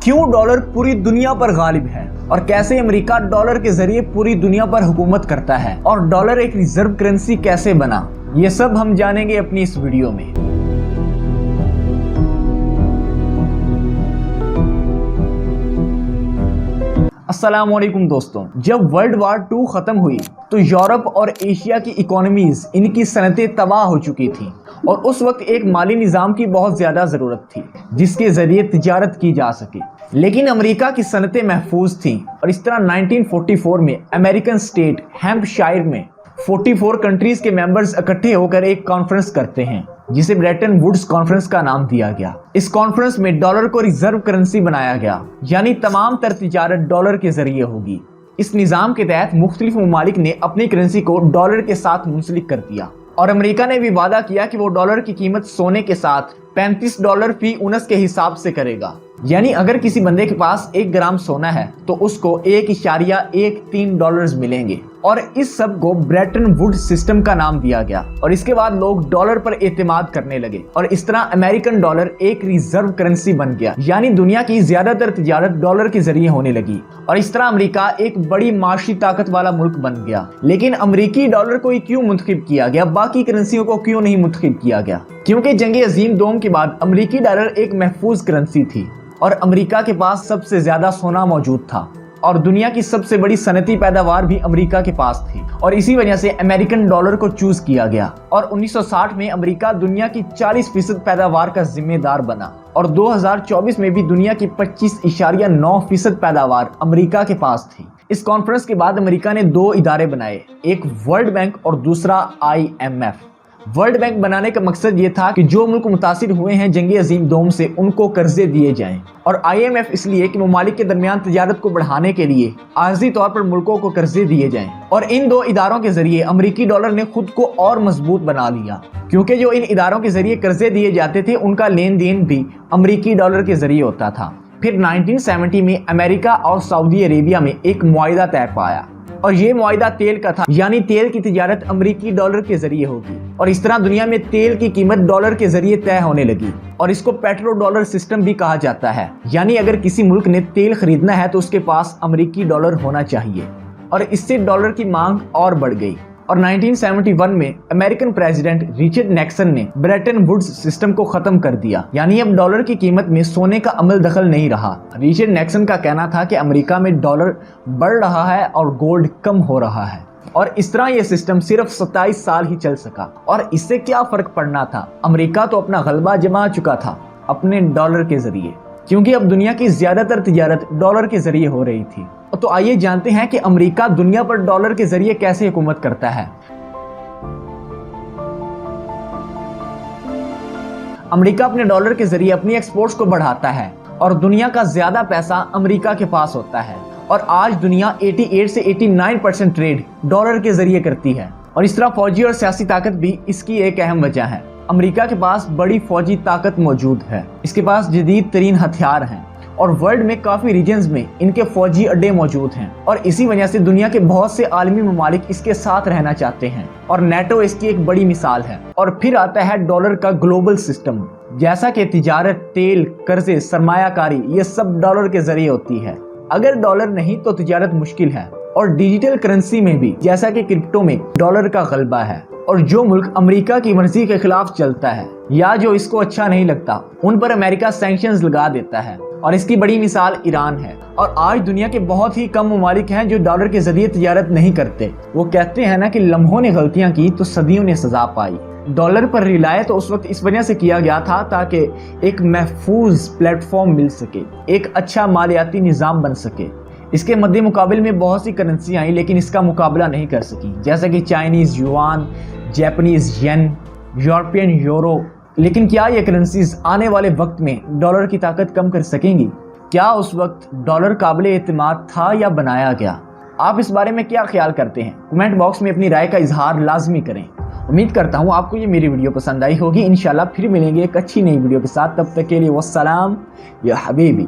क्यों डॉलर पूरी दुनिया पर गालिब है और कैसे अमेरिका डॉलर के जरिए पूरी दुनिया पर हुकूमत करता है और डॉलर एक रिजर्व करेंसी कैसे बना, ये सब हम जानेंगे अपनी इस वीडियो में। अस्सलाम वालेकुम दोस्तों, जब वर्ल्ड वार 2 खत्म हुई तो यूरोप और एशिया की इकोनॉमीज, इनकी सनतें तबाह हो चुकी थी और उस वक्त एक माली निज़ाम की बहुत ज़्यादा ज़रूरत थी जिसके ज़रिए तिजारत की जा सके। लेकिन अमेरिका की सनतें महफूज थीं और इस तरह 1944 में अमेरिकन स्टेट हैम्पशायर में 44 कंट्रीज़ के मेंबर्स इकट्ठे होकर एक कॉन्फ्रेंस करते हैं जिसे ब्रेटन वुड्स कॉन्फ्रेंस का नाम दिया गया। इस कॉन्फ्रेंस में डॉलर को रिजर्व करेंसी बनाया गया, यानी तमाम तर तिजारत डॉलर के जरिए होगी। इस निज़ाम के तहत मुख्तलिफ ममालिक ने अपनी करेंसी को डॉलर के साथ मुंसलिक कर दिया और अमेरिका ने भी वादा किया कि वो डॉलर की कीमत सोने के साथ $35 फी उनस के हिसाब से करेगा। यानी अगर किसी बंदे के पास 1 ग्राम सोना है तो उसको $1.13 मिलेंगे और इस सब को ब्रेटन वुड्स सिस्टम का नाम दिया गया और इसके बाद लोग डॉलर पर एतमाद करने लगे और इस तरह अमेरिकन डॉलर एक रिजर्व करेंसी बन गया, यानी दुनिया की ज्यादातर तिजारत डॉलर के जरिए होने लगी और इस तरह अमेरिका एक बड़ी माशी ताकत वाला मुल्क बन गया। लेकिन अमेरिकी डॉलर को क्यों मुंतखब किया गया, बाकी करेंसियों को क्यों नहीं मुंतखब किया गया? क्योंकि जंग अजीम दोम के बाद अमेरिकी डॉलर एक महफूज करेंसी थी और अमेरिका के पास सबसे ज्यादा सोना मौजूद था और दुनिया की सबसे बड़ी सनती पैदावार भी अमेरिका के पास थी और इसी वजह से अमेरिकन डॉलर को चूज किया गया और 1960 में अमेरिका दुनिया की 40% पैदावार का जिम्मेदार बना और 2024 में भी दुनिया की 25.9% पैदावार अमेरिका के पास थी। इस कॉन्फ्रेंस के बाद अमेरिका ने 2 इदारे बनाए, एक वर्ल्ड बैंक और दूसरा IMF। वर्ल्ड बैंक बनाने का मकसद ये था कि जो मुल्क मुतासिर हुए हैं जंग अजीम दोम से उनको कर्जे दिए जाएं और IMF इसलिए कि ममालिक के दरमियान तिजारत को बढ़ाने के लिए आर्जी तौर पर मुल्कों को कर्जे दिए जाएं। और इन 2 इदारों के जरिए अमेरिकी डॉलर ने खुद को और मजबूत बना लिया, क्योंकि जो इन इदारों के जरिए कर्जे दिए जाते थे उनका लेन देन भी अमेरिकी डॉलर के जरिए होता था। फिर 1970 में अमेरिका और सऊदी अरेबिया में एक मुआहिदा तय पाया और ये मुआहिदा तेल का था, यानी तेल की तिजारत अमेरिकी डॉलर के जरिए होगी और इस तरह दुनिया में तेल की कीमत डॉलर के जरिए तय होने लगी और इसको पेट्रो डॉलर सिस्टम भी कहा जाता है। यानी अगर किसी मुल्क ने तेल खरीदना है तो उसके पास अमेरिकी डॉलर होना चाहिए और इससे डॉलर की मांग और बढ़ गई और 1971 में अमेरिकन प्रेसिडेंट रिचर्ड निक्सन ने ब्रेटन वुड्स सिस्टम को खत्म कर दिया, यानी अब डॉलर की कीमत में सोने का अमल दखल नहीं रहा। रिचर्ड निक्सन का कहना था कि अमेरिका में डॉलर बढ़ रहा है और गोल्ड कम हो रहा है और इस तरह यह सिस्टम सिर्फ 27 साल ही चल सका। और इससे क्या फर्क पड़ना था, अमेरिका तो अपना गलबा जमा चुका था अपने डॉलर के जरिए, क्योंकि अब दुनिया की ज्यादातर तिजारत डॉलर के जरिए हो रही थी। तो आइए जानते हैं कि अमेरिका दुनिया पर डॉलर के जरिए कैसे हुकूमत करता है। अमेरिका अपने डॉलर के जरिए अपनी एक्सपोर्ट्स को बढ़ाता है और दुनिया का ज्यादा पैसा अमेरिका के पास होता है और आज दुनिया 88 से 89% ट्रेड डॉलर के जरिए करती है और इस तरह फौजी और सियासी ताकत भी इसकी एक अहम वजह है। अमेरिका के पास बड़ी फौजी ताकत मौजूद है, इसके पास जदीद तरीन हथियार हैं और वर्ल्ड में काफी रीजन्स में इनके फौजी अड्डे मौजूद हैं और इसी वजह से दुनिया के बहुत से आलमी ममालिक इसके साथ रहना चाहते हैं और नेटो इसकी एक बड़ी मिसाल है। और फिर आता है डॉलर का ग्लोबल सिस्टम, जैसा कि तिजारत, तेल, कर्जे, सरमायाकारी, ये सब डॉलर के जरिए होती है। अगर डॉलर नहीं तो तिजारत मुश्किल है और डिजिटल करेंसी में भी, जैसा कि क्रिप्टो में, डॉलर का गलबा है और जो मुल्क अमेरिका की मर्जी के खिलाफ चलता है या जो इसको अच्छा नहीं लगता उन पर अमेरिका सैंक्शंस लगा देता है और इसकी बड़ी मिसाल ईरान है। और आज दुनिया के बहुत ही कम ममालिक हैं जो डॉलर के जरिए तिजारत नहीं करते। वो कहते हैं ना कि लम्हों ने गलतियां की तो सदियों ने सजा पाई। डॉलर पर रिलाय तो उस वक्त इस वजह से किया गया था ताकि एक महफूज प्लेटफॉर्म मिल सके, एक अच्छा मालियाती निज़ाम बन सके। इसके मद्दे मुकाबले में बहुत सी करेंसी आई लेकिन इसका मुकाबला नहीं कर सकी, जैसे कि चाइनीज़ युआन, जापानीज़ येन, यूरोपियन यूरो। लेकिन क्या ये करेंसीज आने वाले वक्त में डॉलर की ताकत कम कर सकेंगी? क्या उस वक्त डॉलर काबिल एतमाद था या बनाया गया? आप इस बारे में क्या ख्याल करते हैं? कमेंट बॉक्स में अपनी राय का इजहार लाजमी करें। उम्मीद करता हूँ आपको ये मेरी वीडियो पसंद आई होगी। इंशाल्लाह फिर मिलेंगे एक अच्छी नई वीडियो के साथ, तब तक के लिए वस्सलाम या हबीबी।